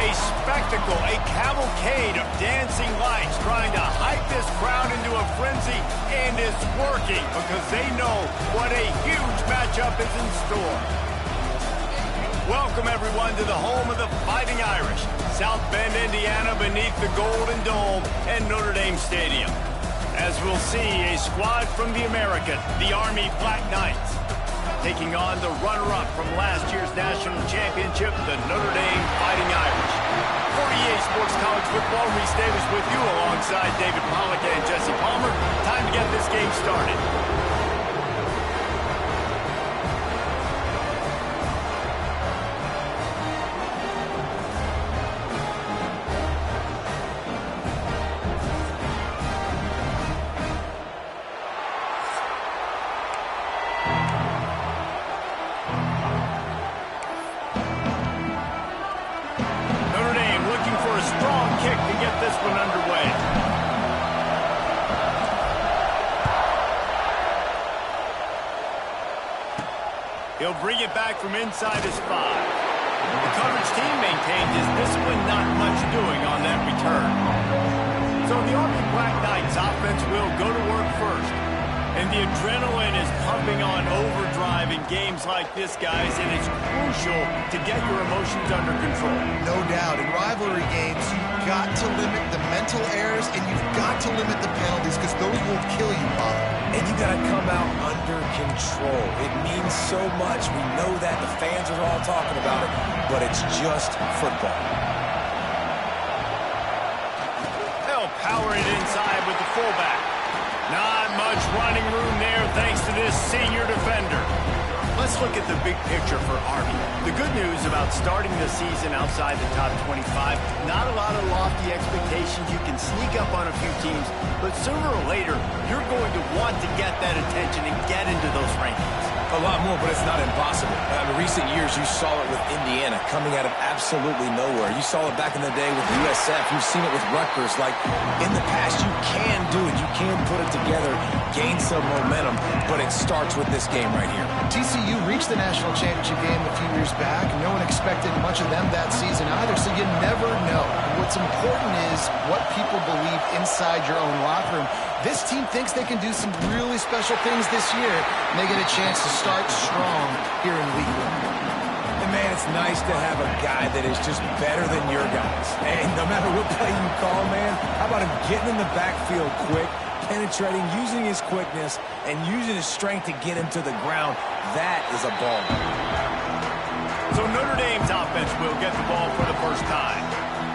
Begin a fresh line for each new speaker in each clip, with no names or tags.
A spectacle, a cavalcade of dancing lights trying to hype this crowd into a frenzy, and it's working because they know what a huge matchup is in store. Welcome, everyone, to the home of the Fighting Irish, South Bend, Indiana, beneath the Golden Dome and Notre Dame Stadium. As we'll see, a squad from the American, the Army Black Knights, taking on the runner-up from last year's national championship, the Notre Dame Fighting Irish. For EA Sports College Football, Reese Davis with you alongside David Pollack and Jesse Palmer. Time to get this game started. He'll bring it back from inside his 5. The coverage team maintained his discipline, not much doing on that return. So the Army Black Knights offense will go to work first. And the adrenaline is pumping on overdrive in games like this, guys, and it's crucial to get your emotions under control.
No doubt. In rivalry games, you've got to limit the mental errors, and you've got to limit the penalties, because those will kill you, Bob.
And you got to come out under control. It means so much. We know that. The fans are all talking about it, but it's just football.
They'll power it inside with the fullback. Not much running room there thanks to this senior defender. Let's look at the big picture for Army. The good news about starting the season outside the top 25, not a lot of lofty expectations. You can sneak up on a few teams, but sooner or later, you're going to want to get that attention and get into those rankings.
A lot more, but it's not impossible. In recent years, you saw it with Indiana coming out of absolutely nowhere. You saw it back in the day with USF. You've seen it with Rutgers. Like, in the past, you can do it. You can put it together. gain some momentum, but it starts with this game right here.
TCU reached the national championship game a few years back. No one expected much of them that season either, so you never know. What's important is what people believe inside your own locker room. This team thinks they can do some really special things this year, and they get a chance to start strong here in week 1.
And man, it's nice to have a guy that is just better than your guys. And no matter what play you call, man, how about him getting in the backfield quick, penetrating, using his quickness, and using his strength to get him to the ground? That is a ball.
So Notre Dame's offense will get the ball for the first time.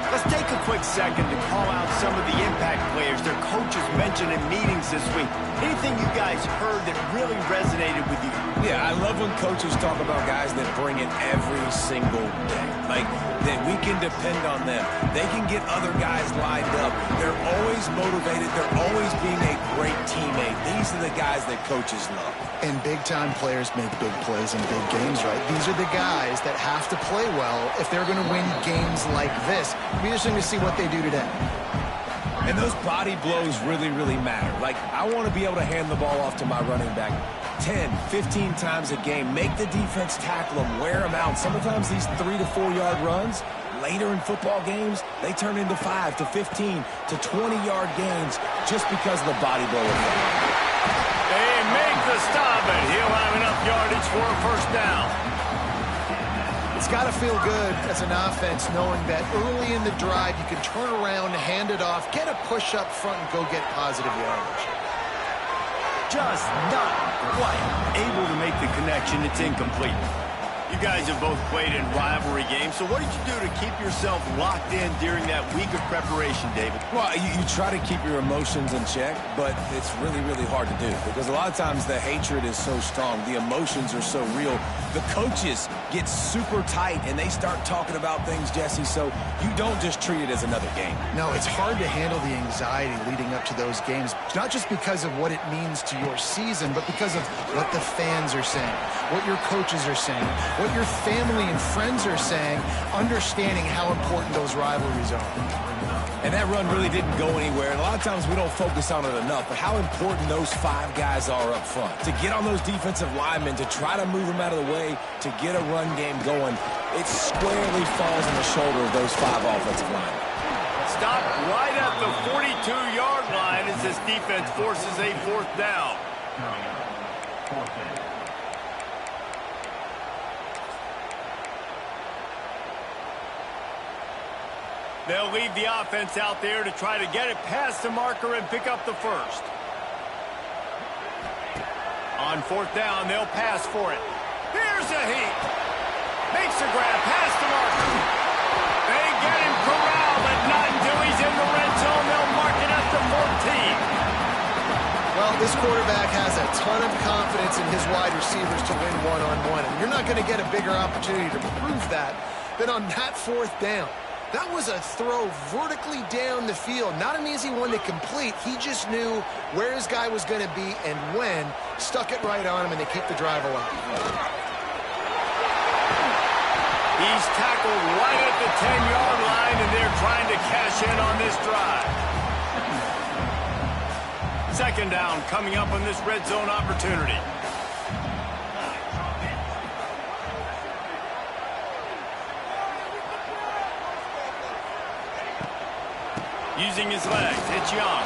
Let's take a quick second to call out some of the impact players their coaches mentioned in meetings this week. Anything you guys heard that really resonated with you?
Yeah, I love when coaches talk about guys that bring it every single day. Like, that we can depend on them. They can get other guys lined up. They're always motivated. They're always being a great teammate. These are the guys that coaches love.
And big-time players make big plays in big games, right? These are the guys that have to play well if they're going to win games like this. It'll be interesting to see what they do today.
And those body blows really, really matter. Like, I want to be able to hand the ball off to my running back 10, 15 times a game. Make the defense tackle them, wear them out. Sometimes these 3 to 4 yard runs, later in football games, they turn into 5 to 15 to 20-yard gains just because of the body blow effect.
They make the stop, and he'll have enough yardage for a first down.
It's got to feel good as an offense knowing that early in the drive you can turn around, hand it off, get a push up front, and go get positive yardage.
Just not quite able to make the connection. It's incomplete. You guys have both played in rivalry games, so what did you do to keep yourself locked in during that week of preparation, David?
Well, you try to keep your emotions in check, but it's really, really hard to do because a lot of times the hatred is so strong. The emotions are so real. The coaches get super tight, and they start talking about things, Jesse, so you don't just treat it as another game.
No, it's hard to handle the anxiety leading up to those games, not just because of what it means to your season, but because of what the fans are saying, what your coaches are saying, what your family and friends are saying, understanding how important those rivalries are.
And that run really didn't go anywhere, and a lot of times we don't focus on it enough, but how important those 5 guys are up front. To get on those defensive linemen, to try to move them out of the way, to get a run game going, it squarely falls on the shoulder of those 5 offensive linemen.
Stop right at the 42-yard line as this defense forces a fourth down. They'll leave the offense out there to try to get it past the marker and pick up the first. On fourth down, they'll pass for it. Here's a heat. Makes the grab past the marker. They get him corralled, but not until he's in the red zone. They'll mark it at the 14.
Well, this quarterback has a ton of confidence in his wide receivers to win one-on-one. And you're not going to get a bigger opportunity to prove that than on that fourth down. That was a throw vertically down the field. Not an easy one to complete. He just knew where his guy was going to be and when. Stuck it right on him, and they keep the drive alive.
He's tackled right at the 10-yard line, and they're trying to cash in on this drive. Second down coming up on this red zone opportunity. Using his legs, it's Young.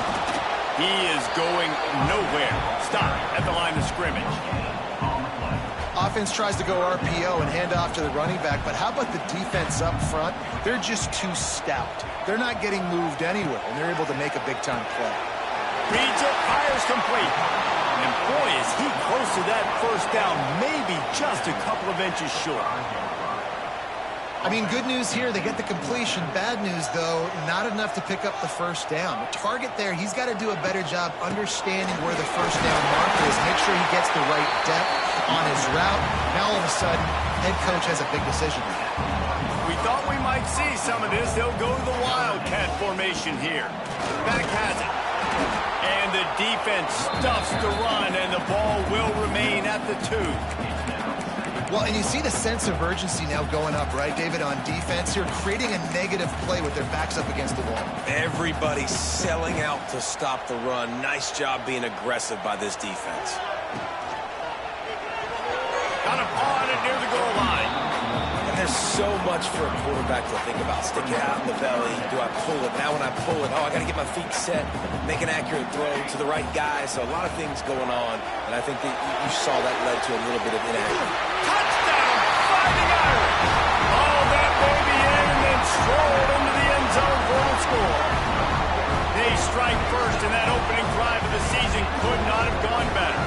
He is going nowhere. Stop at the line of scrimmage.
Offense tries to go RPO and hand off to the running back, but how about the defense up front? They're just too stout. They're not getting moved anywhere, and they're able to make a big-time play.
Reads it, fires complete. And boy, is he close to that first down, maybe just a couple of inches short.
I mean, good news here, they get the completion. Bad news, though, not enough to pick up the first down. The target there, he's got to do a better job understanding where the first down marker is, make sure he gets the right depth on his route. Now, all of a sudden, head coach has a big decision to make.
We thought we might see some of this. They'll go to the Wildcat formation here. Back has it. And the defense stuffs the run, and the ball will remain at the 2.
Well, and you see the sense of urgency now going up, right, David, on defense here, creating a negative play with their backs up against the wall.
Everybody's selling out to stop the run. Nice job being aggressive by this defense.
Got a paw on it near the goal line.
And there's so much for a quarterback to think about. Stick it out in the belly. Do I pull it? Now when I pull it, I got to get my feet set, make an accurate throw to the right guy. So a lot of things going on, and I think that you saw that led to a little bit of inaccuracy.
Touchdown, Fighting Irish. Hauled that baby in and then strolled into the end zone for a score. They strike first, and that opening drive of the season could not have gone better.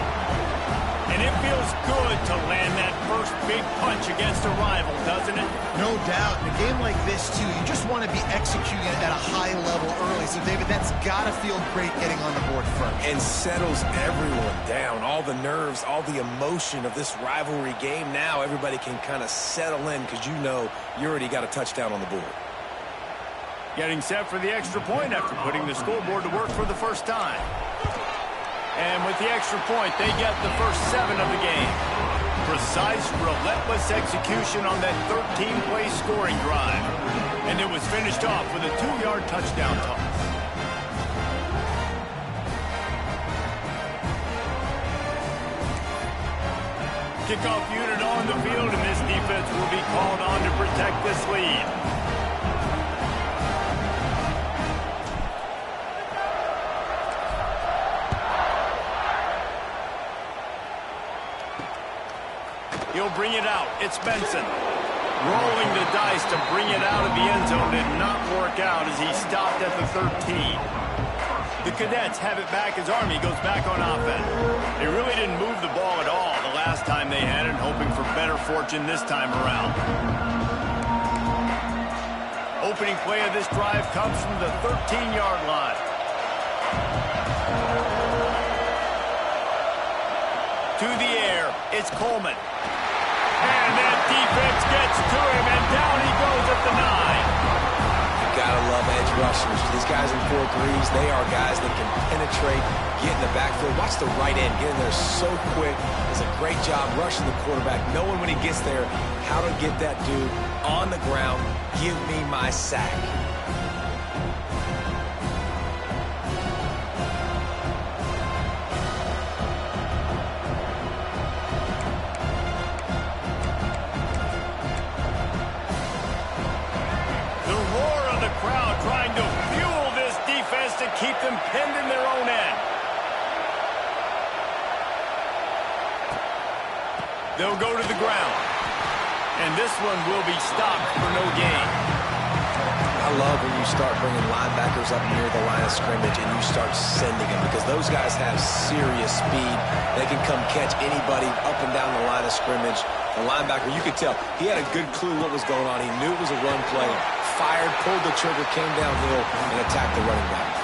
And it feels good to land that first big punch against a rival, doesn't it?
No doubt. In a game like this, too, you just want to be executing it at a high level early. So, David, that's got to feel great getting on the board first.
And settles everyone down. All the nerves, all the emotion of this rivalry game. Now everybody can kind of settle in because you know you already got a touchdown on the board.
Getting set for the extra point after putting the scoreboard to work for the first time. And with the extra point, they get the first 7 of the game. Precise, relentless execution on that 13-play scoring drive. And it was finished off with a 2-yard touchdown toss. Kickoff unit on the field, and this defense will be called on to protect this lead. He'll bring it out. It's Benson. Rolling the dice to bring it out of the end zone did not work out as he stopped at the 13. The Cadets have it back as Army goes back on offense. They really didn't move the ball at all the last time they had it, hoping for better fortune this time around. Opening play of this drive comes from the 13-yard line. To the air, it's Coleman. And that defense gets to him, and down he goes at the 9.
You gotta love edge rushers. These guys in 4-3s, they are guys that can penetrate, get in the backfield. Watch the right end, get in there so quick. Does a great job rushing the quarterback, knowing when he gets there how to get that dude on the ground. Give me my sack.
Keep them pinned in their own end. They'll go to the ground. And this one will be stopped for no gain.
I love when you start bringing linebackers up near the line of scrimmage and you start sending them because those guys have serious speed. They can come catch anybody up and down the line of scrimmage. The linebacker, you could tell, he had a good clue what was going on. He knew it was a run play. Fired, pulled the trigger, came downhill, and attacked the running back.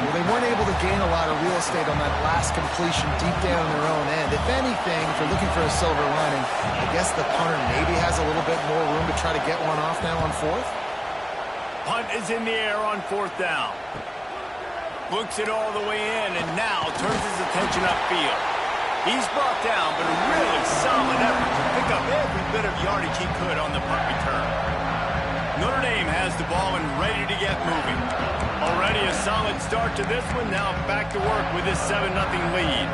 Well, they weren't able to gain a lot of real estate on that last completion deep down in their own end. If anything, if you're looking for a silver lining, I guess the punter maybe has a little bit more room to try to get one off now on 4th.
Punt is in the air on 4th down. Looks it all the way in, and now turns his attention upfield. He's brought down, but a really solid effort to pick up every bit of yardage he could on the punt return. Notre Dame has the ball and ready to get moving. Already a solid start to this one. Now back to work with this 7-0 lead.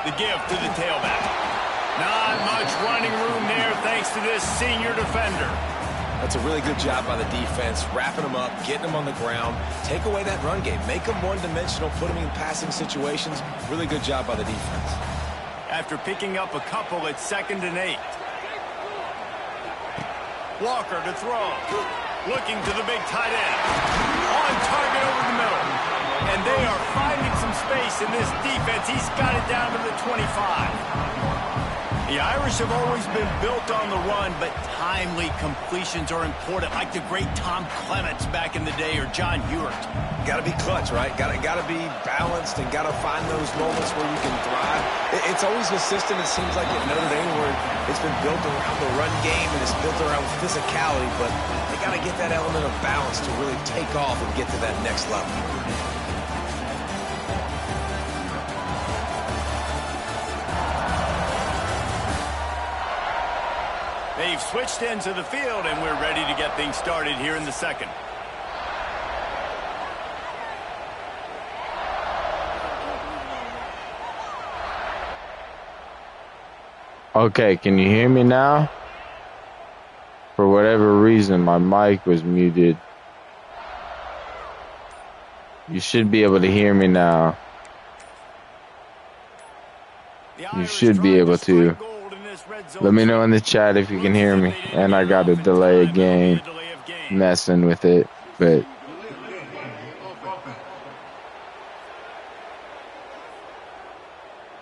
The give to the tailback. Not much running room there thanks to this senior defender.
That's a really good job by the defense, wrapping them up, getting them on the ground, take away that run game, make them one-dimensional, put them in passing situations. Really good job by the defense.
After picking up a couple, it's 2nd and 8. Walker to throw. Looking to the big tight end. On target over the middle. And they are finding some space in this defense. He's got it down to the 25. The Irish have always been built on the run, but timely completions are important, like the great Tom Clements back in the day or John Hewart.
Got to be clutch, right? Got to be balanced and got to find those moments where you can thrive. It's always a system, it seems like, at Notre Dame where it's been built around the run game and it's built around physicality, but they got to get that element of balance to really take off and get to that next level.
They've switched into the field, and we're ready to get things started here in the second.
Okay, can you hear me now? For whatever reason, my mic was muted. You should be able to hear me now. You should be able to. Let me know in the chat if you can hear me. And I got a delay again, messing with it, but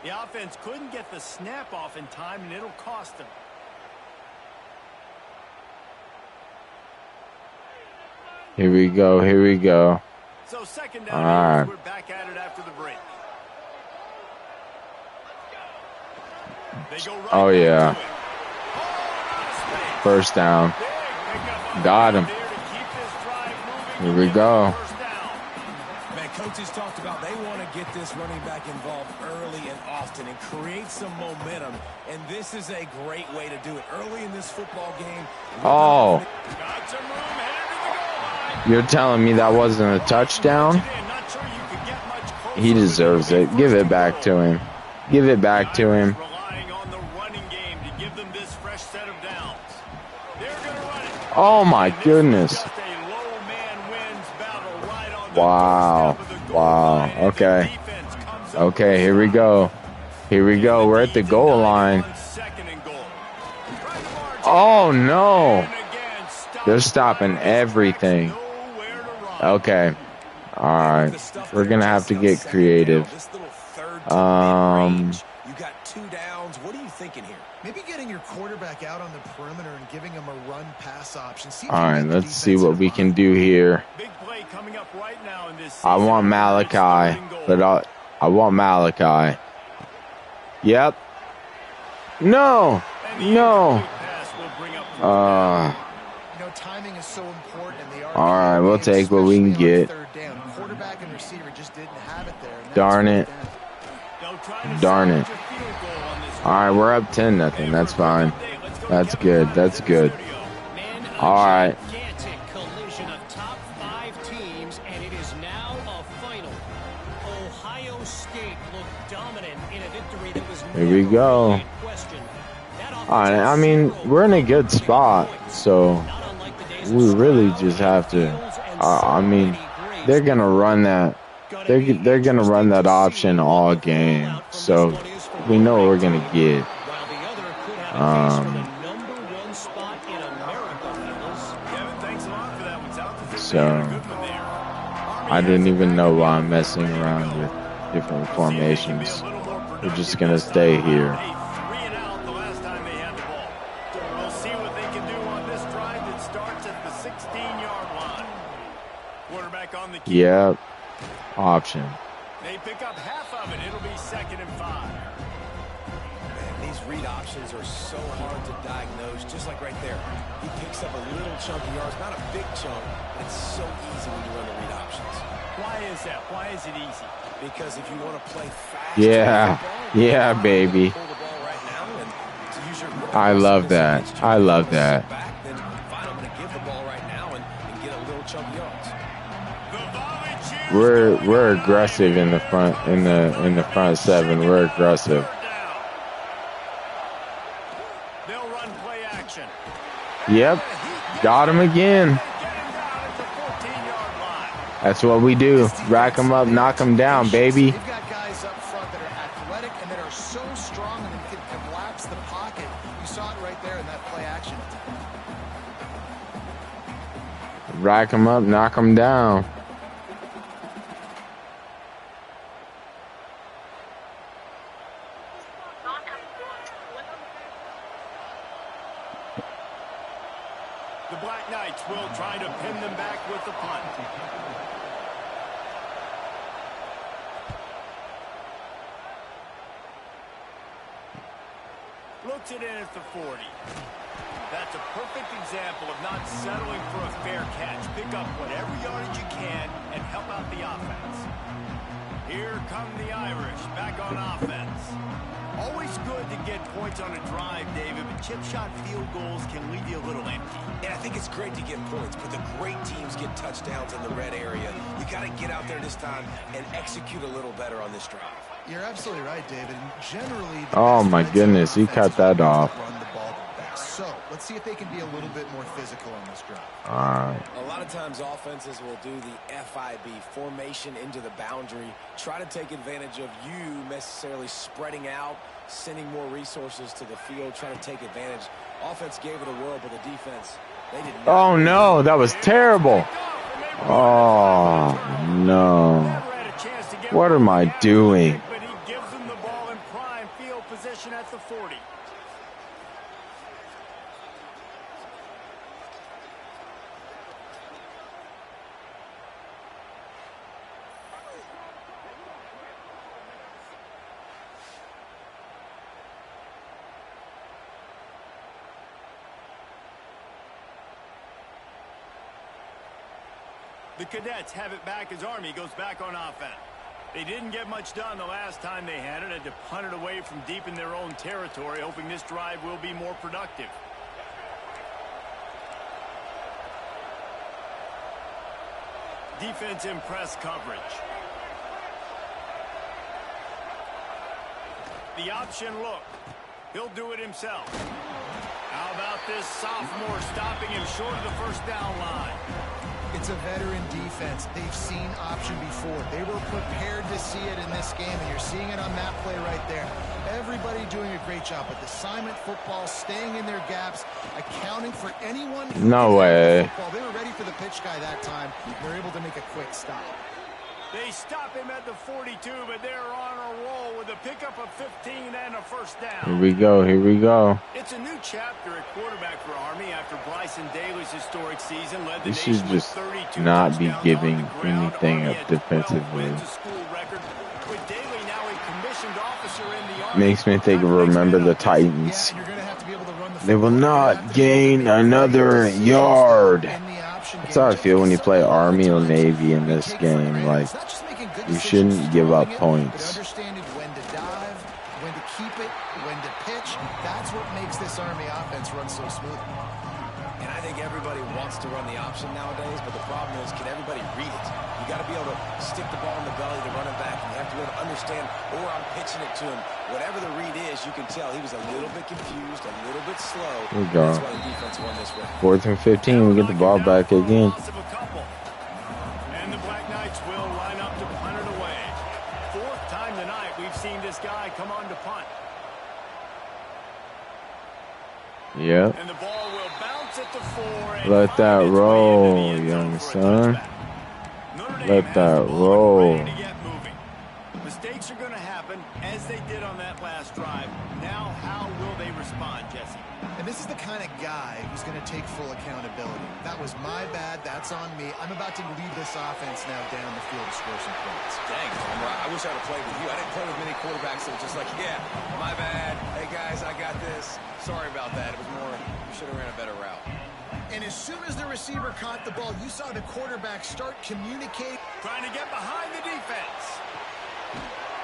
the offense couldn't get the snap off in time, and it'll cost them.
Here we go. Here we go.
So second down,
all right.
We're back at it after the break.
Oh, yeah. First down. Got him. Here we go.
Man, coaches talked about they want to get this running back involved early and often and create some momentum. And this is a great way to do it. Early in this football game.
Oh. You're telling me that wasn't a touchdown? He deserves it. Give it back to him. Give it back to him. Oh my goodness. Wow. Wow. Okay. Okay, here we go. Here we go. We're at the goal line. Oh no. They're stopping everything. Okay. All right. We're going to have to get creative.
You got 2 downs. What are you thinking here?
Maybe getting your quarterback out on the perimeter and giving him a run-pass option.
All right, let's see what we can do here.
Big play coming up right now in this
I want Malachi, but I want Malachi. Yep. No. No.
Timing is so important.
All right, we'll take what we can get.
Quarterback and receiver just didn't have it there.
Darn it. Darn it. All right, we're up 10-0. That's fine. That's good. That's good. All right.
Collision of top 5 teams, and it is now a final. Ohio State looked dominant in a victory that was
here we go. All right, I mean, we're in a good spot, so we really just have to. I mean, they're gonna run that. They're gonna run that option all game, so we know what we're gonna get. So I didn't even know why I'm messing around with different formations. We're just gonna stay here. Yep. Option.
They pick up half of it. It'll be 2nd and 5.
Man, these read options are so hard to diagnose, just like right there. He picks up a little chunk of yards, not a big chunk, but it's so easy when you run the read options.
Why is that? Why is it easy?
Because if you want to play fast,
yeah, yeah, baby. I love that. I love that.
Then fine, I'm going to give the ball right now and get a little chunk of yards.
We're aggressive in the front in the front 7. We're aggressive.
They'll run play action.
Yep. Got him again. That's what we do. Rack them up, knock them down, baby.
You've got guys up front that are athletic and that are so strong and that can collapse the pocket. You saw it right there in that play action.
Rack them up, knock them down.
The Black Knights will try to pin them back with the punt. Looks it in at the 40. That's a perfect example of not settling for a fair catch. Pick up whatever yardage you can and help out the offense. Here come the Irish, back on offense. Always good to get points on a drive, David, but chip shot field goals can leave you a little empty.
Yeah, I think it's great to get points, but the great teams get touchdowns in the red area. You got to get out there this time and execute a little better on this drive.
You're absolutely right, David. Generally,
oh my goodness, he cut that off.
Run the ball best. So let's see if they can be a little bit more physical on this drive.
All right.
A lot of times offenses will do the FIB, formation into the boundary, try to take advantage of you necessarily spreading out, sending more resources to the field, trying to take advantage. Offense gave it a whirl, but the defense, they did not.
Oh no, that was terrible. Oh no. What am I doing?
But he gives them the ball in prime field position at the 40. The Cadets have it back as Army goes back on offense. They didn't get much done the last time they had it. Had to punt it away from deep in their own territory, hoping this drive will be more productive. Defense in press coverage. The option look. He'll do it himself. How about this sophomore stopping him short of the first down line?
It's a veteran defense. They've seen option before. They were prepared to see it in this game, and you're seeing it on that play right there. Everybody doing a great job with assignment football, staying in their gaps, accounting for anyone.
No way.
They were ready for the pitch guy that time. They're able to make a quick stop.
They stop him at the 42, but they're on a roll with a pickup of 15 and a first down.
Here we go. Here we go.
It's a new chapter at quarterback for Army after Bryson Daly's historic season led the
This
nation
should
with
just
32
not be
touchdowns
giving
on the ground.
anything
Army
up
had 12
defensively.
wins, a school record. With Daly now a commissioned officer in the Army.
Makes me think of remember the Titans.
Yeah, you're going to have to be able to run the
They will not gain another yard. That's how I feel when you play Army or Navy in this game. Like, you shouldn't give up points.
Understanding when to dive, when to keep it, when to pitch. That's what makes this Army offense run so smooth.
And I think everybody wants to run the option nowadays, but the problem is, can everybody read it? You got to be able to stick the ball in the belly to run it back, and you have to be able to understand, or I'm pitching it to him. Whatever the read is, you can tell he was a little bit confused, a little bit slow.
Here we go.
That's why the defense won this round.
4th and 15, we get the ball back again.
And the Black Knights will line up to punt it away. 4th time tonight we've seen this guy come on to punt.
Yep.
And the ball will bounce at the 4. And
Let that
find its way
roll,
into the end zone
young
for a
son.
touchback. Notre Dame
Let
has
that
the ball
roll.
ready to get moving. Mistakes are going to happen, as they did on that last drive. Now, how will they respond, Jesse?
And this is the kind of guy who's going to take full accountability. That was my bad. That's on me. I'm about to lead this offense now down the field to score some points.
Dang, Homer, I wish I'd have played with you. I didn't play with many quarterbacks that were just like, yeah, my bad. Hey, guys, I got this. Sorry about that. It was more, you should have ran a better route.
And as soon as the receiver caught the ball, you saw the quarterback start communicating.
Trying to get behind the defense.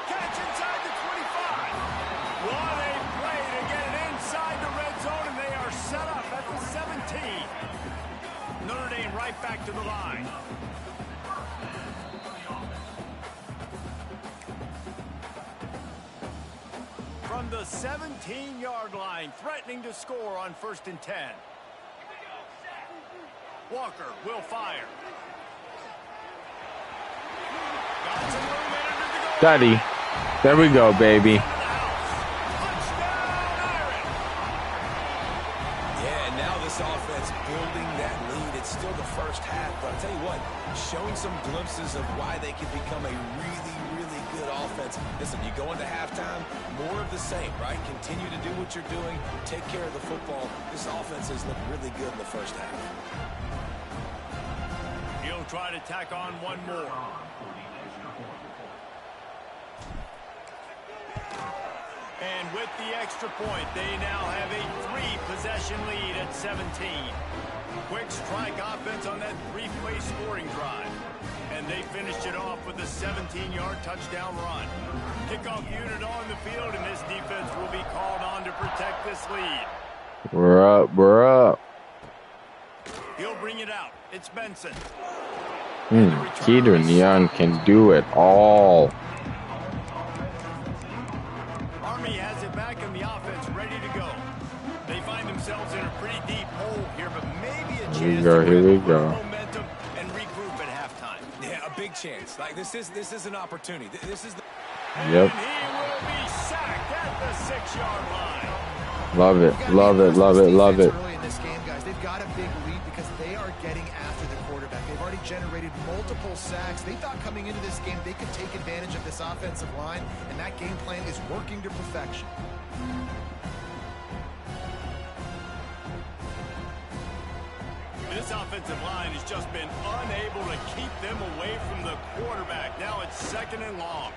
Catch inside the 25. What a play to get it inside the red zone, and they are set up at the 17. Notre Dame right back to the line. From the 17-yard line, threatening to score on 1st and 10. Walker will fire. Got some room in under the goal.
Daddy. There we go, baby.
Yeah, and now this offense building that lead. It's still the first half, but I'll tell you what, showing some glimpses of why they can become a really, really good offense offense. Listen, you go into halftime, more of the same, right? Continue to do what you're doing. Take care of the football. This offense has looked really good in the first half.
He'll try to tack on one more. And with the extra point, they now have a 3-possession lead at 17. Quick strike offense on that 3-play scoring drive. And they finished it off with a 17-yard touchdown run. Kickoff unit on the field, and this defense will be called on to protect this lead.
We're up. We're up.
He'll bring it out. It's Benson.
Keaton Young can do it all.
Army has it back in the offense, ready to go. They find themselves in a pretty deep hole here, but maybe a chance
Here we go.
Momentum and regroup at halftime.
Yeah, a big chance. Like this is an opportunity. This is the
Yep.
And he will be sacked at the 6-yard line.
Love it. Love it. Love it. Love it.
Early in this game, guys, they've got a big lead because they are getting after the quarterback. They've already generated multiple sacks. They thought coming into this game they could take advantage of this offensive line, and that game plan is working to perfection.
This offensive line has just been unable to keep them away from the quarterback. Now it's 2nd and long.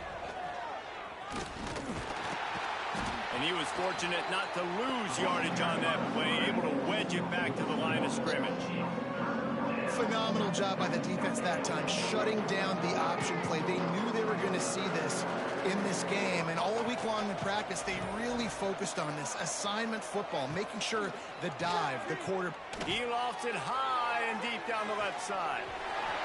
And he was fortunate not to lose yardage on that play, able to wedge it back to the line of scrimmage.
Phenomenal job by the defense that time, shutting down the option play. They knew they were going to see this in this game, and all week long in practice, they really focused on this assignment football, making sure the dive, the quarter.
He lofts it high and deep down the left side.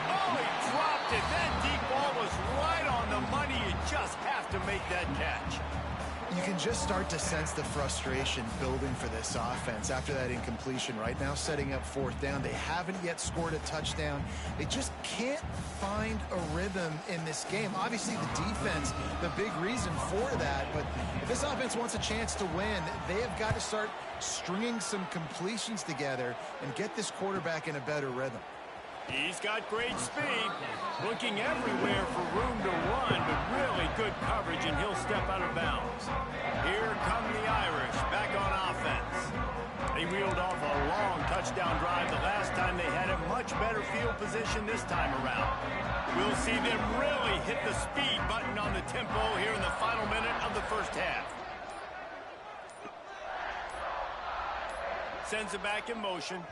Oh, he dropped it. That deep ball was right on the money. You just have to make that catch.
You can just start to sense the frustration building for this offense after that incompletion. Right now, setting up 4th down. They haven't yet scored a touchdown. They just can't find a rhythm in this game. Obviously, the defense, the big reason for that. But if this offense wants a chance to win, they have got to start stringing some completions together and get this quarterback in a better rhythm.
He's got great speed, looking everywhere for room to run, but really good coverage, and he'll step out of bounds. Here come the Irish, back on offense. They reeled off a long touchdown drive the last time. They had a much better field position this time around. We'll see them really hit the speed button on the tempo here in the final minute of the first half. Sends it back in motion.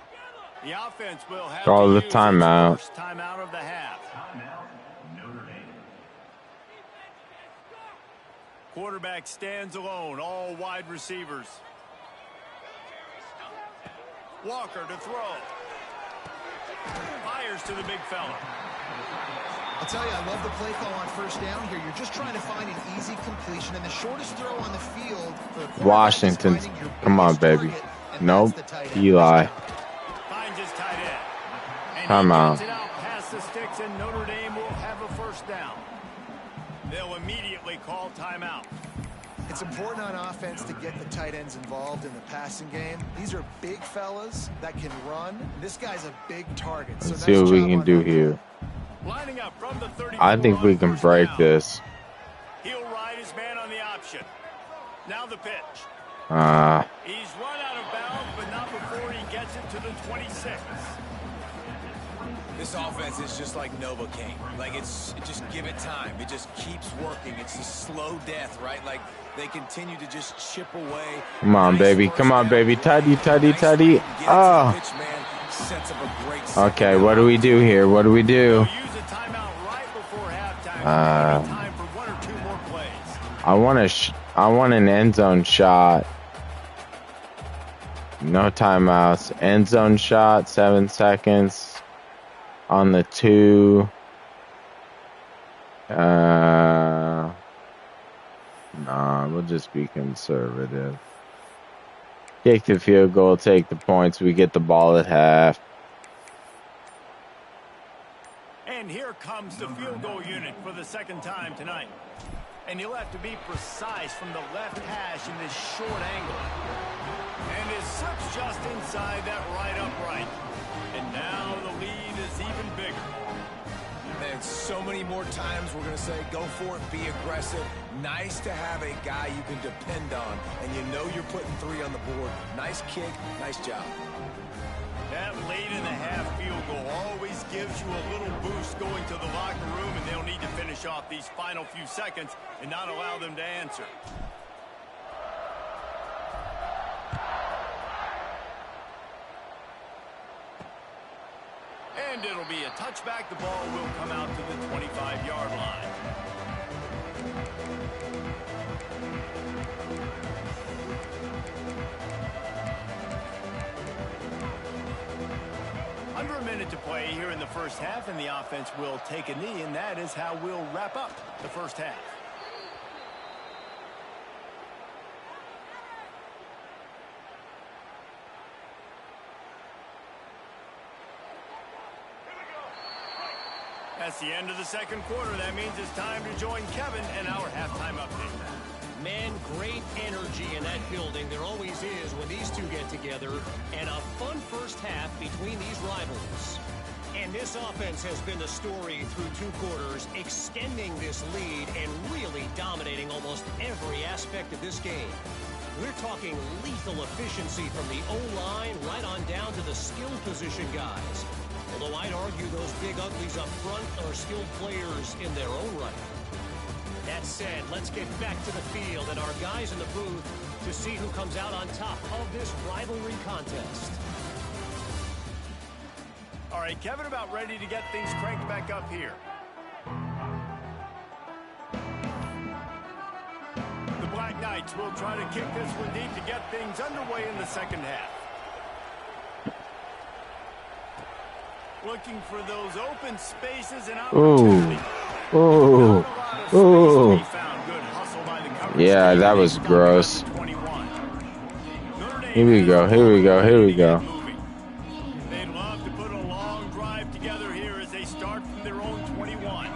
The offense will have
Call the
its
timeout.
first timeout of the half. Quarterback stands alone, all wide receivers. Walker to throw. Fires to the big fella.
I'll tell you, I love the play call on 1st down here. You're just trying to find an easy completion, and the shortest throw on the field for the quarterback
Washington.
is finding your
Come on,
biggest
baby.
target, and
Nope.
that's the tight end.
Eli.
Finds his tight end. And
Timeout.
he gets it out past the sticks, and Notre Dame will have a 1st down. They'll immediately call timeout.
It's important on offense to get the tight ends involved in the passing game. These are big fellas that can run. This guy's a big target. So
Let's see what we can do here.
Lining up from the 34
I think we
on
can
1st
break
down.
this.
He'll ride his man on the option. Now the pitch. He's run out of bounds, but not before he gets it to the 26.
This offense is just like Novocaine. Like just give it time. It just keeps working. It's a slow death, right? Like they continue to just chip away.
Come on, baby. Come on, baby. Tidy, tidy, tidy. Oh. Okay, what do we do here? What do we do?
Use a timeout right before halftime. Maybe time for 1 or 2 more plays.
I want an end zone shot. No timeouts. End zone shot, 7 seconds. On the 2. Nah, we'll just be conservative. Kick the field goal, take the points. We get the ball at half.
And here comes the field goal unit for the 2nd time tonight. And he'll have to be precise from the left hash in this short angle. And it slips just inside that right upright. And now the lead is even bigger.
And so many more times we're going to say, go for it, be aggressive, Nice to have a guy you can depend on, and you know you're putting 3 on the board. Nice kick, nice job.
That late in the half field goal always gives you a little boost going to the locker room, and they'll need to finish off these final few seconds and not allow them to answer. And it'll be a touchback. The ball will come out to the 25-yard line. Under a minute to play here in the first half, and the offense will take a knee, and that is how we'll wrap up the first half. That's the end of the second quarter. That means it's time to join Kevin and our halftime update.
Man, great energy in that building. There always is when these two get together. And a fun first half between these rivals. And this offense has been the story through 2 quarters, extending this lead and really dominating almost every aspect of this game. We're talking lethal efficiency from the O-line right on down to the skill position guys. Although I'd argue those big uglies up front are skilled players in their own right. That said, let's get back to the field and our guys in the booth to see who comes out on top of this rivalry contest.
All right, Kevin, about ready to get things cranked back up here. The Black Knights will try to kick this one deep to get things underway in the second half. Looking for those open spaces and opportunity.
Ooh. Ooh. Yeah, that was gross. Here we go. Here we go. Here we go.
They'd love to put a long drive together here as they start from their own 21.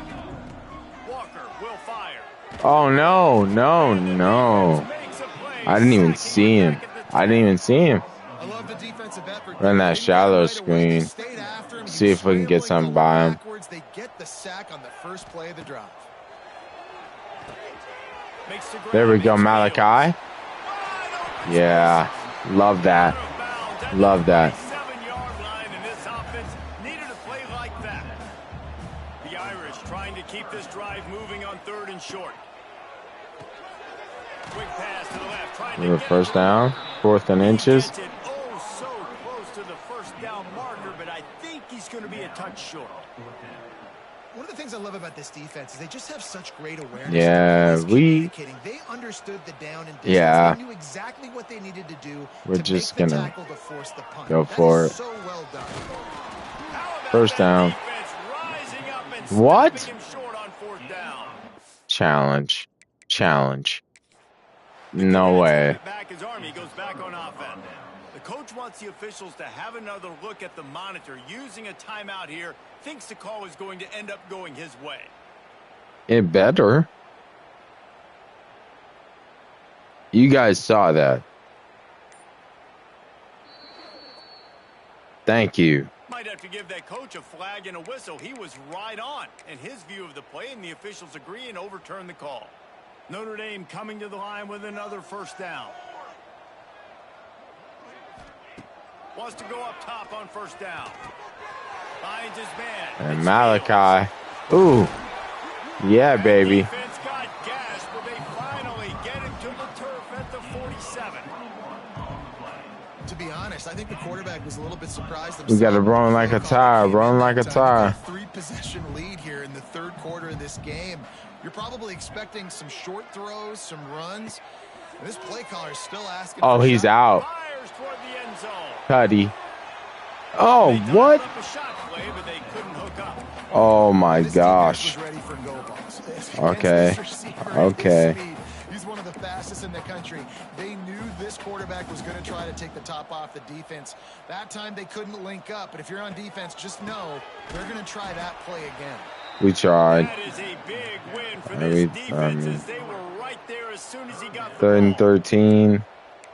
Walker will fire.
Oh, no. No, no. I didn't even see him. I didn't even see him. Run that shallow screen. See if we can get something by him.
They get the sack on the first play of the drive.
There we go, Malachi. Yeah, love that. Love that.
7-yard line, and this offense needed a play like that. The Irish trying to keep this drive moving on 3rd and short. Quick pass to the left. Trying to
first down, 4th and inches.
Oh, so close to the first down marker, but I think he's going to be a touch short.
One of the things I love about this defense is they just have such great awareness.
Yeah,
they understood the down and distance.
Yeah.
They knew exactly what they needed to do.
We're just going to
force the punt.
go for it.
So well done.
First down. What? Challenge. Challenge. No way.
His army goes back on offense. The coach wants the officials to have another look at the monitor. Using a timeout here, thinks the call is going to end up going his way.
It better. You guys saw that. Thank you.
Might have to give that coach a flag and a whistle. He was right on in his view of the play, and the officials agree and overturn the call. Notre Dame coming to the line with another first down. Wants to go up top on first down. Finds his man.
And Malachi. Ooh. Yeah, baby.
Defense got gashed, but they finally get him to the turf at the 47.
To be honest, I think the quarterback was a little bit surprised.
We got to run like a tire. Run like a tire.
3-possession lead here in the 3rd quarter of this game. You're probably expecting some short throws, some runs. And this play caller is still asking.
Oh, he's out. Cuddy. Oh, what? Oh, my gosh. Okay. Okay.
He's one of the fastest in the country. They knew this quarterback was going to try to take the top off the defense. That time they couldn't link up. But if you're on defense, just know they're going to try that play again.
We tried.
That is a big win for this defense as they were right there as soon as he got the
3rd and 13.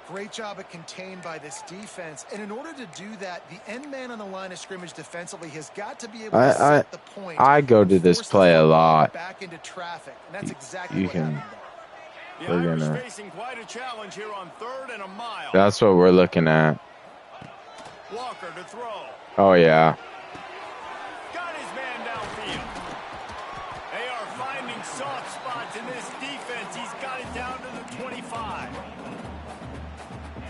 Great job at contained by this defense. And in order to do that, the end man on the line of scrimmage defensively has got to be able to set the point.
I go to this play a lot.
Back into traffic. And that's exactly
you
what
can
happened.
The Irish facing quite a challenge here on 3rd and a mile.
That's what we're looking at.
Walker to throw.
Oh, yeah.
Got his man downfield. They are finding soft spots in this defense. He's got it down to the 25.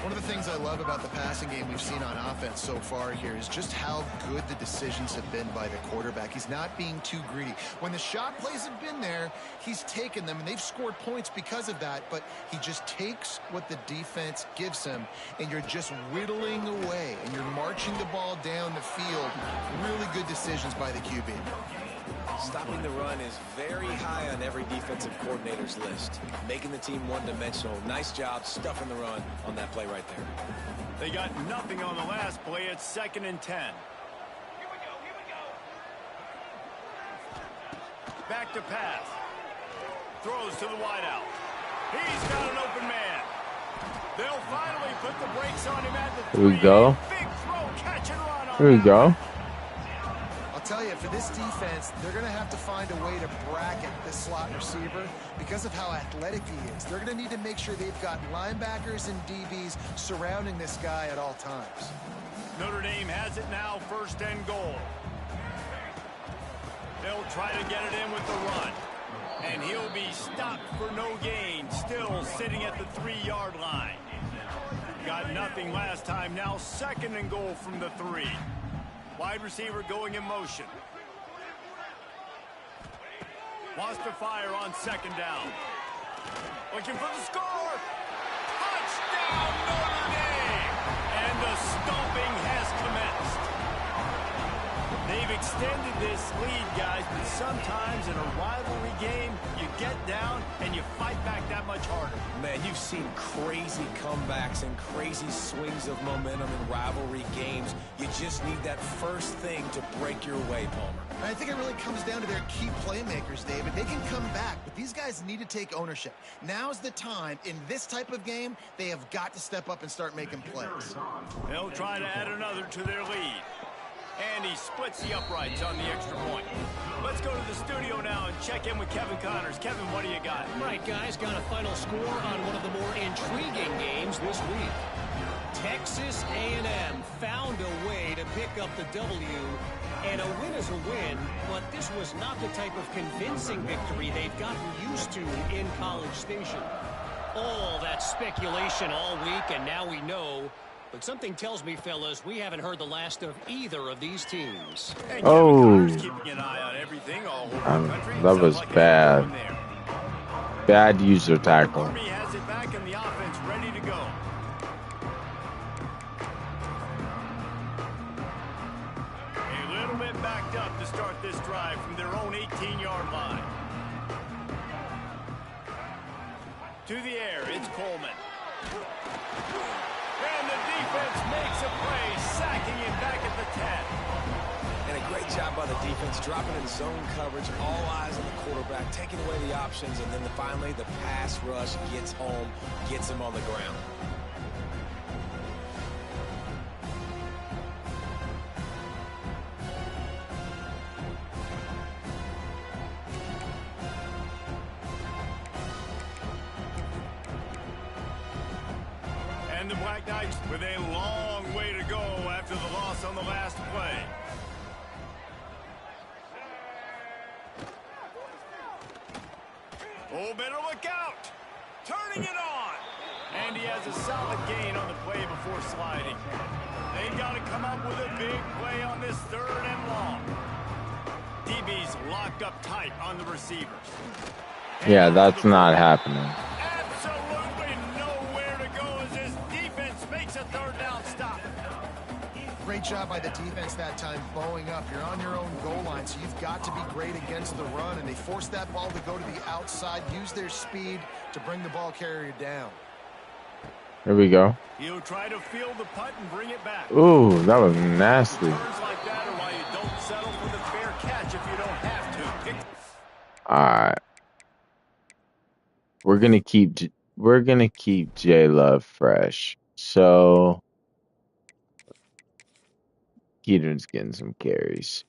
One of the things I love about the passing game we've seen on offense so far here is just how good the decisions have been by the quarterback. He's not being too greedy. When the shot plays have been there, he's taken them, and they've scored points because of that, but he just takes what the defense gives him, and you're just whittling away, and you're marching the ball down the field. Really good decisions by the QB.
Stopping the run is very high on every defensive coordinator's list. Making the team one-dimensional. Nice job stuffing the run on that play right there.
They got nothing on the last play. It's 2nd and 10. Here we go. Back to pass. Throws to the wideout. He's got an open man. They'll finally put the brakes on him at the 3.
Here we go.
Big throw, catch and run on
Here we go.
Tell you, for this defense, they're going to have to find a way to bracket this slot receiver because of how athletic he is. They're going to need to make sure they've got linebackers and DBs surrounding this guy at all times.
Notre Dame has it now, 1st and goal. They'll try to get it in with the run. And he'll be stopped for no gain, still sitting at the 3-yard line. Got nothing last time, now 2nd and goal from the 3. Wide receiver going in motion. Wants to fire on 2nd down. Looking for the score. Touchdown, Notre Dame! And the stomping has commenced. They've extended this lead, guys, but sometimes in a rivalry game, you get down and you fight back that much harder.
Man, you've seen crazy comebacks and crazy swings of momentum in rivalry games. You just need that first thing to break your way, Palmer.
I think it really comes down to their key playmakers, David. They can come back, but these guys need to take ownership. Now's the time. In this type of game, they have got to step up and start making plays.
They'll try to add another to their lead. And he splits the uprights on the extra point. Let's go to the studio now and check in with Kevin Connors. Kevin, what do you got?
Right, guys, got a final score on one of the more intriguing games this week. Texas A&M found a way to pick up the W, and a win is a win, but this was not the type of convincing victory they've gotten used to in College Station. All that speculation all week, and now we know. But something tells me, fellas, we haven't heard the last of either of these teams.
Oh,
keeping an eye on everything all over the country.
that was bad. Bad user tackle.
Army has it back in the offense, ready to go. A little bit backed up to start this drive from their own 18-yard line. To the air, it's Coleman. And the defense makes a play, sacking him back at the 10.
And a great job by the defense, dropping in zone coverage, all eyes on the quarterback, taking away the options, and then finally the pass rush gets home, gets him on the ground.
And the Black Knights with a long way to go after the loss on the last play. Oh, better look out. Turning it on. And he has a solid gain on the play before sliding. They've got to come up with a big play on this 3rd and long. DB's locked up tight on the receivers.
Yeah, that's not happening.
Absolutely nowhere to go as this defense makes a 3rd down stop.
Great job by the defense that time, bowing up. You're on your own goal line, so you've got to be great against the run, and they forced that ball to go to the outside, use their speed to bring the ball carrier down.
Here we go.
He'll try to field the punt and bring it back.
Ooh, that was nasty.
Turns like that are why you don't settle for the fair catch if you don't have to.
All right. We're gonna keep J Love fresh. So Keaton's getting some carries.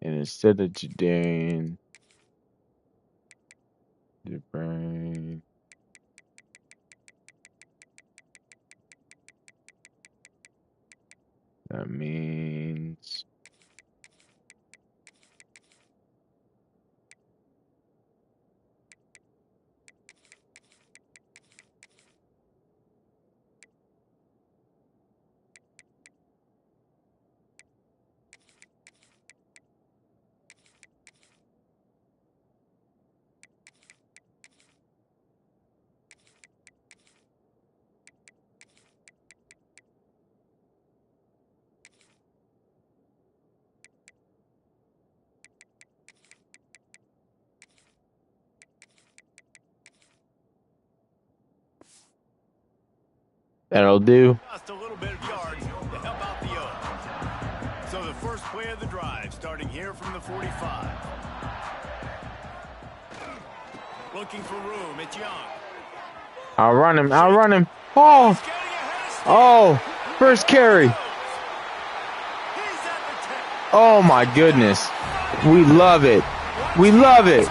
And instead of Jadarian DeBrayne, That means... That'll do.
Just a little bit of yards to help out the Oaks. So the first play of the drive, starting here from the 45. Looking for room. It's Young.
I'll run him. I'll run him. Oh! Oh! First carry. Oh, my goodness. We love it. We love it.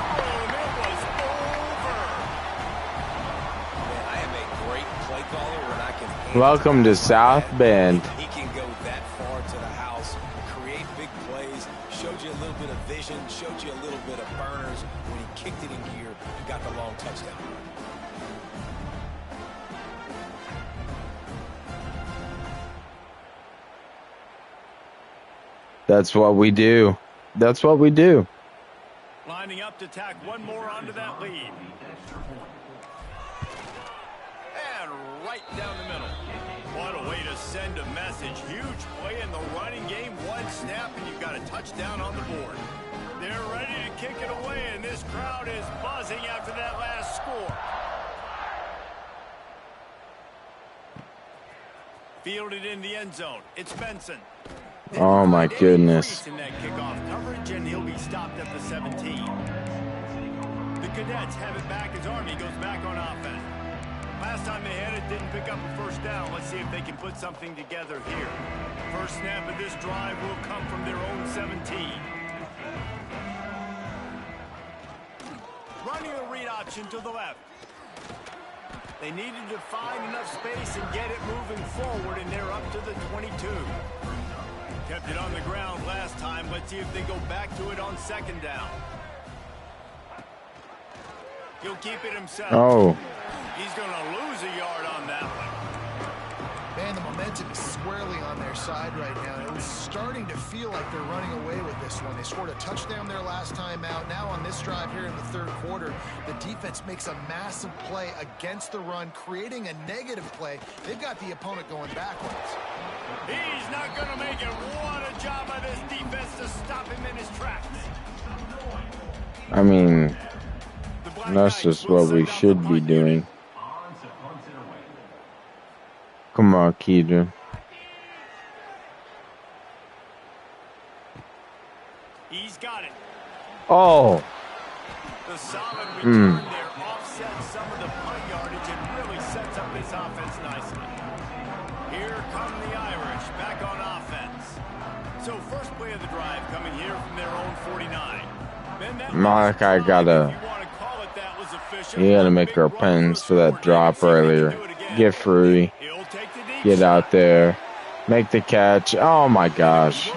Welcome to South Bend.
He can go that far to the house, create big plays, showed you a little bit of vision, showed you a little bit of burners. When he kicked it in gear, he got the long touchdown.
That's what we do. That's what we do.
Lining up to tack one more onto that lead. And right down the middle. What a way to send a message. Huge play in the running game. One snap and you've got a touchdown on the board. They're ready to kick it away, and this crowd is buzzing after that last score. Fielded in the end zone. It's Benson.
Oh, my goodness.
In that kickoff coverage, and he'll be stopped at the 17. The Cadets have it back as Army goes back on offense. Last time they had it, didn't pick up a first down. Let's see if they can put something together here. First snap of this drive will come from their own 17. Running a read option to the left. They needed to find enough space and get it moving forward, and they're up to the 22. Kept it on the ground last time. Let's see if they go back to it on second down. He'll keep it himself.
Oh.
He's going to lose a yard on that one.
Man, the momentum is squarely on their side right now. It was starting to feel like they're running away with this one. They scored a touchdown their last time out. Now on this drive here in the third quarter, the defense makes a massive play against the run, creating a negative play. They've got the opponent going backwards.
He's not going to make it. What a job by this defense to stop him in his tracks.
I mean, that's just what we should be doing. Come on, Keedron.
He's got it.
Oh.
The solid return there offsets some of the punt yardage and really sets up this offense nicely. Here come the Irish back on offense. So first play of the drive coming here from their own 49.
Mark, I gotta. You gotta make our pens for that drop earlier. Get free. Get out there. Make the catch. Oh my gosh.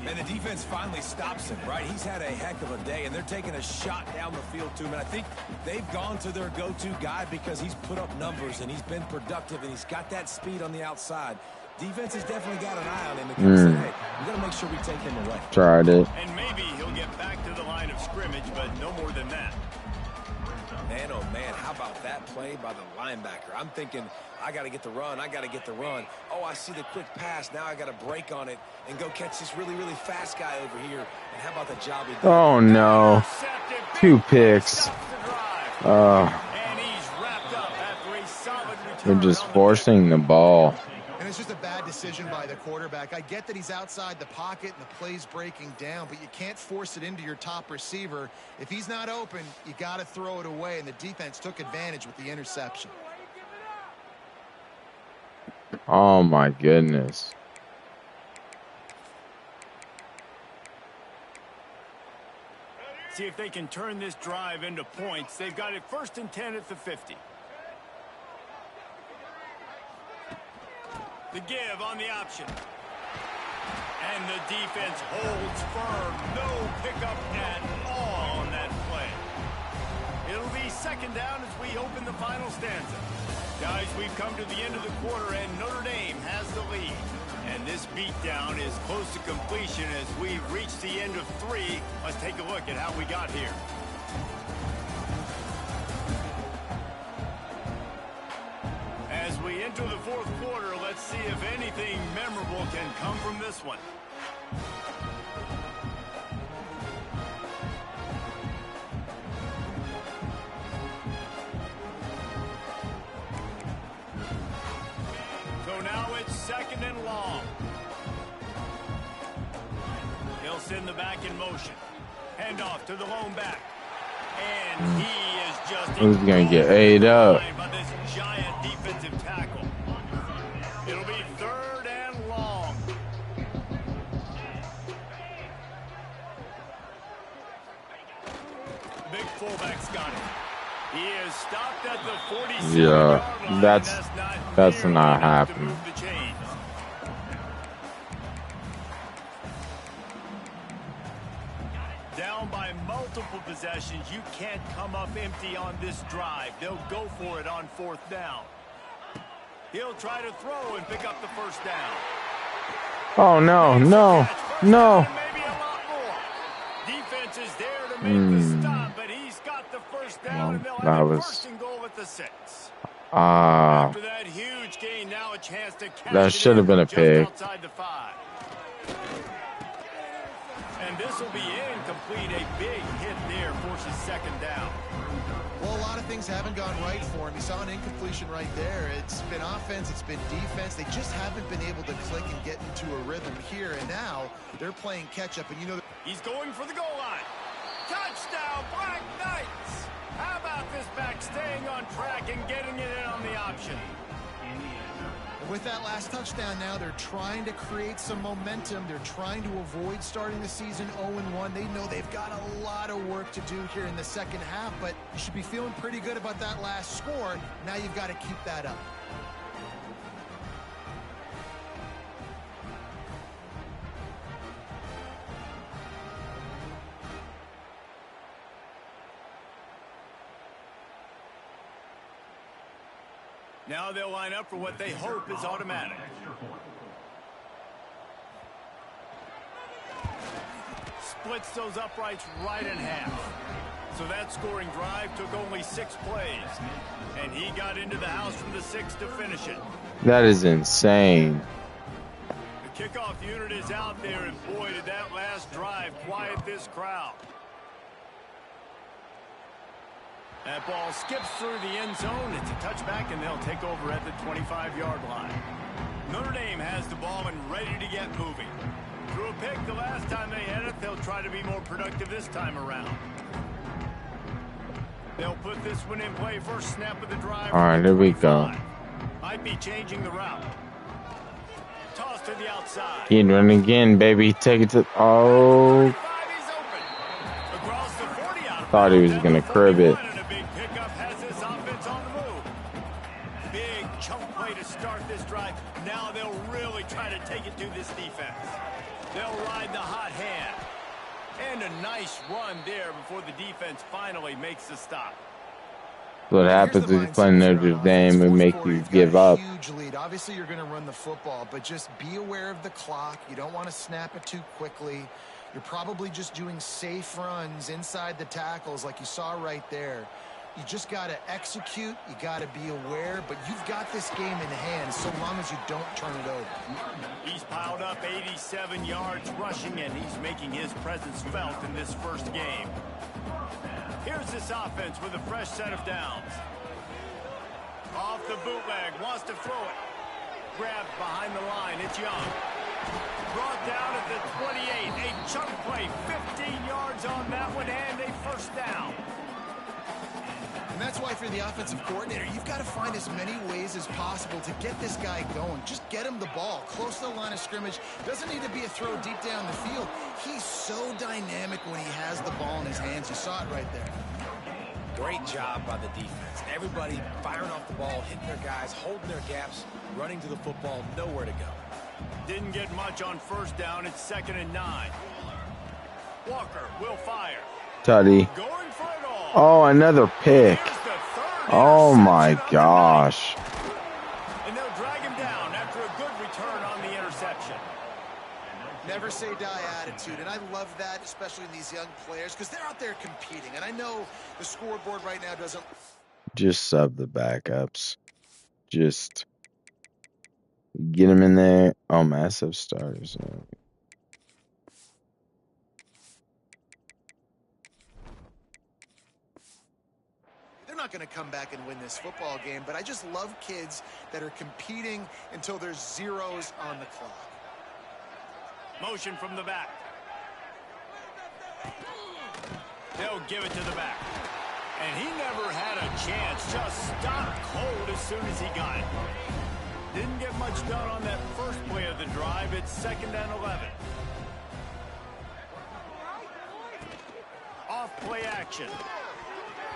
And the defense finally stops him, right? He's had a heck of a day, and they're taking a shot down the field to him. And I think they've gone to their go-to guy because he's put up numbers, and he's been productive, and he's got that speed on the outside. Defense has definitely got an eye on him and said, hey, we got to make sure we take him away.
Tried it.
And maybe he'll get back to the line of scrimmage, but no more than that.
Man, oh man, how about that play by the linebacker? I'm thinking, I got to get the run, I got to get the run. Oh, I see the quick pass. Now I got to break on it and go catch this really, really fast guy over here. And how about the job he did?
Oh, no. 2 picks. They're just forcing the ball.
And it's just a bad decision by the quarterback. I get that he's outside the pocket and the play's breaking down, but you can't force it into your top receiver. If he's not open, you got to throw it away, and the defense took advantage with the interception.
Oh, my goodness.
See if they can turn this drive into points. They've got it 1st and 10 at the 50. The give on the option. And the defense holds firm. No pickup at all on that play. It'll be second down as we open the final stanza. Guys, we've come to the end of the quarter, and Notre Dame has the lead. And this beatdown is close to completion as we've reached the end of 3. Let's take a look at how we got here. As we enter the fourth quarter, let's see if anything memorable can come from this one. So now it's second and long. He'll send the back in motion. Hand off to the lone back. And he is just
who's going to get ate up?
by this giant defensive tackle. It'll be third and long. The big fullback's got it. He is stopped at the 47-yard line.
That's not happening.
Down by multiple possessions, you can't come up empty on this drive. They'll go for it on fourth down. He'll try to throw and pick up the first down.
Oh, no, no, no.
Maybe a lot more. Defense is there to make the stop, but he's got the first down, and they'll have a first and goal at the 6. After that huge gain, now a chance to catch
that should have been a pick.
Outside the 5. And this will be incomplete. A big hit there forces second down.
Well, a lot of things haven't gone right for him. You saw an incompletion right there. It's been offense, it's been defense. They just haven't been able to click and get into a rhythm here. And now they're playing catch-up. And you know,
he's going for the goal line. Touchdown, Black Knights! How about this back staying on track and getting it in on the option?
With that last touchdown now, they're trying to create some momentum. They're trying to avoid starting the season 0-1. They know they've got a lot of work to do here in the second half, but you should be feeling pretty good about that last score. Now you've got to keep that up.
Now they'll line up for what they hope is automatic. Splits those uprights right in half. So that scoring drive took only 6 plays. And he got into the house from the 6 to finish it.
That is insane.
The kickoff unit is out there, and boy, did that last drive quiet this crowd. That ball skips through the end zone. It's a touchback, and they'll take over at the 25-yard line. Notre Dame has the ball and ready to get moving. Threw a pick the last time they had it. They'll try to be more productive this time around. They'll put this one in play first snap of the drive.
All right, here we go.
Might be changing the route. Toss to the outside.
Again, run again, baby. Take it to... Oh. Thought he was going to crib it.
Now they'll really try to take it to this defense. They'll ride the hot hand. And a nice run there before the defense finally makes the stop.
What happens when you play Notre Dame and make you give up.
Huge lead. Obviously, you're going to run the football, but just be aware of the clock. You don't want to snap it too quickly. You're probably just doing safe runs inside the tackles like you saw right there. You just got to execute. You got to be aware, but you've got this game in hand so long as you don't turn it over.
He's piled up 87 yards rushing, and he's making his presence felt in this first game. Here's this offense with a fresh set of downs. Off the bootleg, wants to throw it. Grabbed behind the line, it's Young. Brought down at the 28, a chunk play, 15 yards on that one, and a first down.
And that's why for the offensive coordinator, you've got to find as many ways as possible to get this guy going. Just get him the ball close to the line of scrimmage. Doesn't need to be a throw deep down the field. He's so dynamic when he has the ball in his hands. You saw it right there.
Great job by the defense. Everybody firing off the ball, hitting their guys, holding their gaps, running to the football, nowhere to go.
Didn't get much on first down. It's 2nd and 9. Walker will fire.
Tutty.
Going for it all.
Oh, another pick. Oh my gosh.
And they'll drag him down after a good return on the interception.
Never say die attitude, and I love that, especially in these young players, because they're out there competing. And I know the scoreboard right now doesn't...
Just sub the backups. Just get them in there. Oh, massive starters.
They're not going to come back and win this football game, but I just love kids that are competing until there's zeros on the clock.
Motion from the back. They'll give it to the back. And he never had a chance. Just stopped cold as soon as he got it. Didn't get much done on that first play of the drive. It's 2nd and 11. Off play action.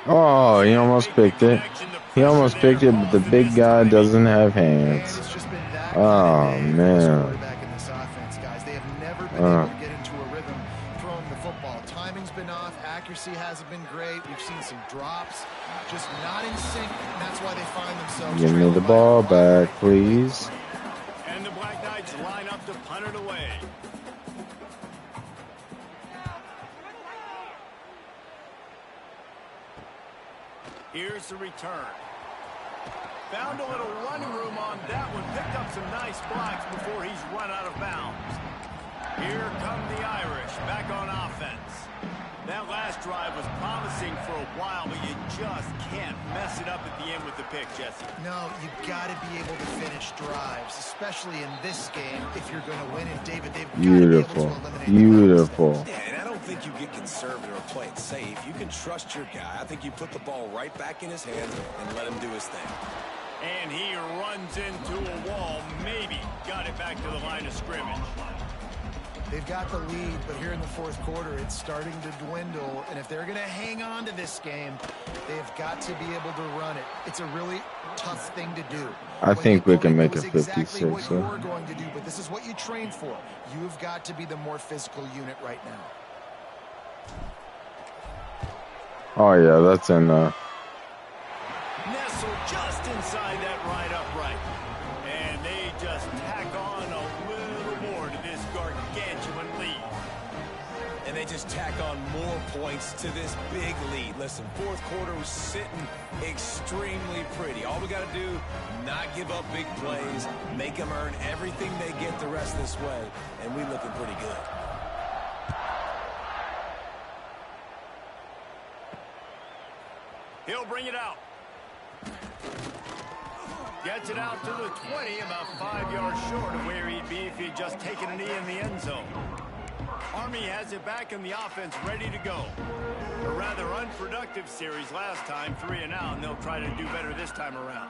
Oh, he almost picked it. He almost picked it, but the big guy doesn't have hands. Oh, man.
Been able to get into a rhythm throwing the football. Timing's been off. Accuracy hasn't been great. We've seen some drops. Just not in sync, and that's why they find themselves...
Give me the ball back, please.
And the Black Knights line up to punt it away. Here's the return. Found a little running room on that one. Picked up some nice blocks before he's run out of bounds. Here come the Irish, back on offense. That last drive was promising for a while, but you just can't mess it up at the end with the pick, Jesse.
No, you've got to be able to finish drives, especially in this game if you're going to win it, David. They've got to be able to eliminate
beautiful.
Yeah, and I don't think you get conservative or play it safe. You can trust your guy. I think you put the ball right back in his hands and let him do his thing.
And he runs into a wall, maybe got it back to the line of scrimmage.
They've got the lead, but here in the fourth quarter, it's starting to dwindle. And if they're going to hang on to this game, they've got to be able to run it. It's a really tough thing to do.
I think we can make a 56.
Exactly what you're going to do, but this is what you train for. You've got to be the more physical unit right now.
Oh, yeah, that's in
Nestle just inside that right upright. And they just tack on a little more to this gargantuan lead.
And they just tack on more points to this big lead. Listen, fourth quarter was sitting extremely pretty. All we got to do, not give up big plays, make them earn everything they get the rest of this way, and we looking pretty good.
He'll bring it out. Gets it out to the 20, about 5 yards short of where he'd be if he'd just taken a knee in the end zone. Army has it back in the offense, ready to go. A rather unproductive series last time, 3 and out, and they'll try to do better this time around.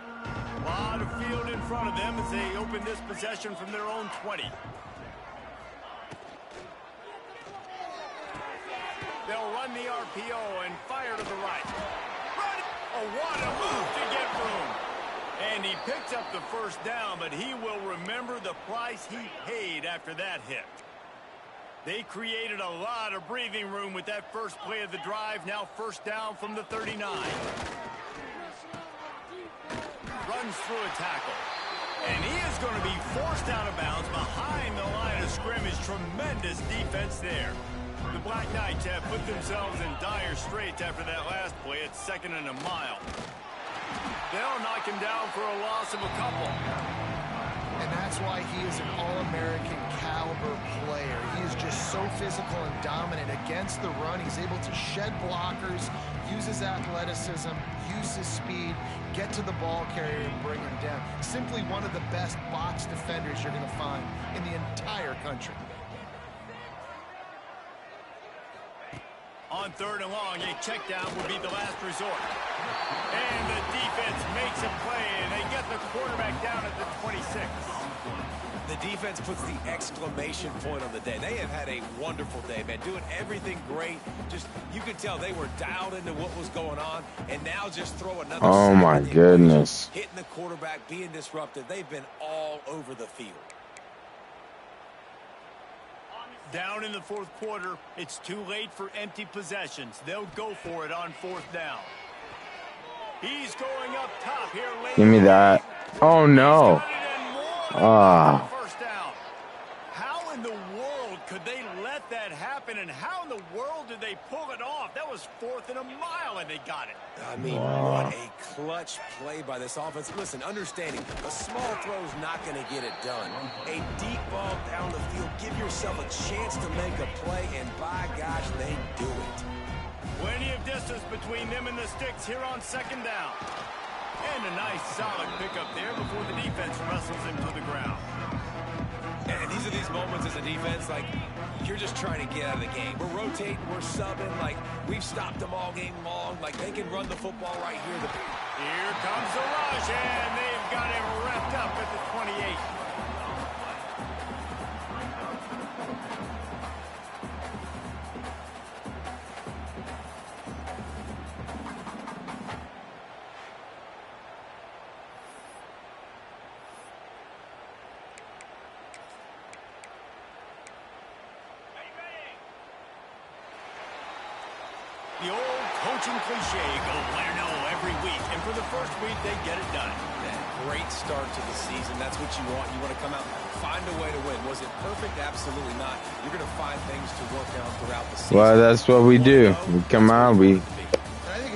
A lot of field in front of them as they open this possession from their own 20. They'll run the RPO and fire to the right. Oh, what a move to get room. And he picks up the first down, but he will remember the price he paid after that hit. They created a lot of breathing room with that first play of the drive. Now first down from the 39. Runs through a tackle. And he is going to be forced out of bounds behind the line of scrimmage. Tremendous defense there. The Black Knights have put themselves in dire straits after that last play. It's 2nd and a mile. They'll knock him down for a loss of a couple.
And that's why he is an All-American caliber player. He is just so physical and dominant against the run. He's able to shed blockers, use his athleticism, use his speed, get to the ball carrier and bring him down. Simply one of the best box defenders you're going to find in the entire country.
On 3rd and long, a check down would be the last resort. And the defense makes a play, and they get the quarterback down at the 26.
The defense puts the exclamation point on the day. They have had a wonderful day, man, doing everything great. Just, you could tell they were dialed into what was going on, and now just throw another.
Oh my goodness.
Hitting the quarterback, being disruptive. They've been all over the field.
Down in the fourth quarter, it's too late for empty possessions. They'll go for it on fourth down. He's going up top here late.
Give me that. Oh no. Ah.
First down. How in the world could they let that happen, and how in the world did they pull it off? That was 4th and a mile, and they got it.
I mean, what a clutch play by this offense. Listen, understanding a small throw is not going to get it done. A deep ball down the field, give yourself a chance to make a play, and by gosh, they do it.
Plenty of distance between them and the sticks here on second down. And a nice solid pickup there before the defense wrestles him to the ground.
And these are these moments as a defense, like, you're just trying to get out of the game. We're rotating, we're subbing, like, we've stopped them all game long. Like, they can run the football right here.
Here comes the rush, and they've got him wrapped up at the 28. The old coaching cliche, go play or no every week. And for the first week, they get it done.
Great start to the season. That's what you want. You want to come out, find a way to win. Was it perfect? Absolutely not. You're going to find things to work on throughout the season.
Well, that's what we do. We come out,
I think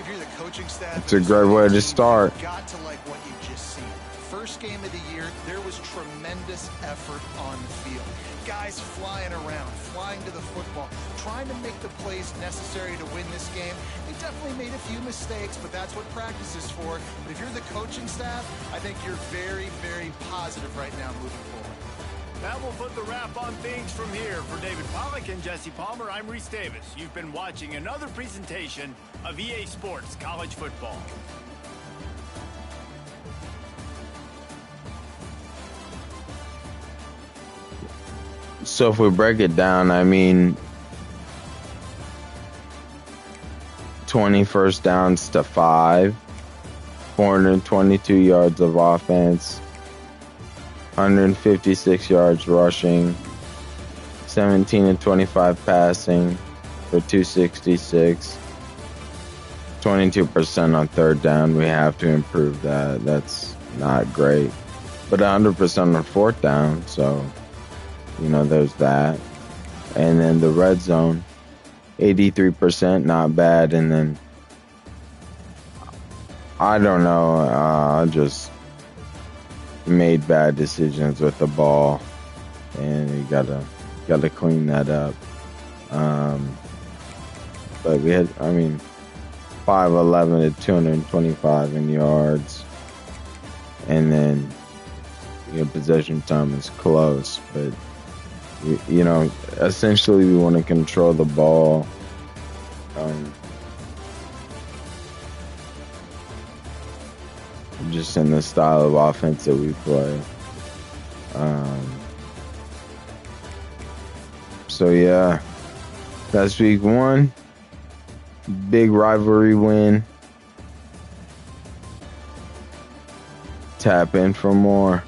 if you're the coaching staff,
it's a great way to start.
You've got to like what you just seen. First game of the year, there was tremendous effort on the field. Guys flying around, flying to the football, trying to make the plays necessary to win this game. They definitely made a few mistakes, but that's what practice is for. But if you're the coaching staff, I think you're very, very positive right now moving forward.
That will put the wrap on things from here. For David Pollack and Jesse Palmer, I'm Reese Davis. You've been watching another presentation of EA Sports College Football.
So if we break it down, I mean, 20 first downs to 5, 422 yards of offense, 156 yards rushing, 17 and 25 passing for 266, 22% on third down. We have to improve that. That's not great. But 100% on fourth down, so, you know, there's that. And then the red zone, 83%, not bad. And then, I don't know, I just made bad decisions with the ball, and you gotta clean that up. But we had, I mean, 5'11" to 225 in yards, and then possession time is close, but you know, essentially we want to control the ball. Just in the style of offense that we play. So yeah, that's week 1. Big rivalry win. Tap in for more.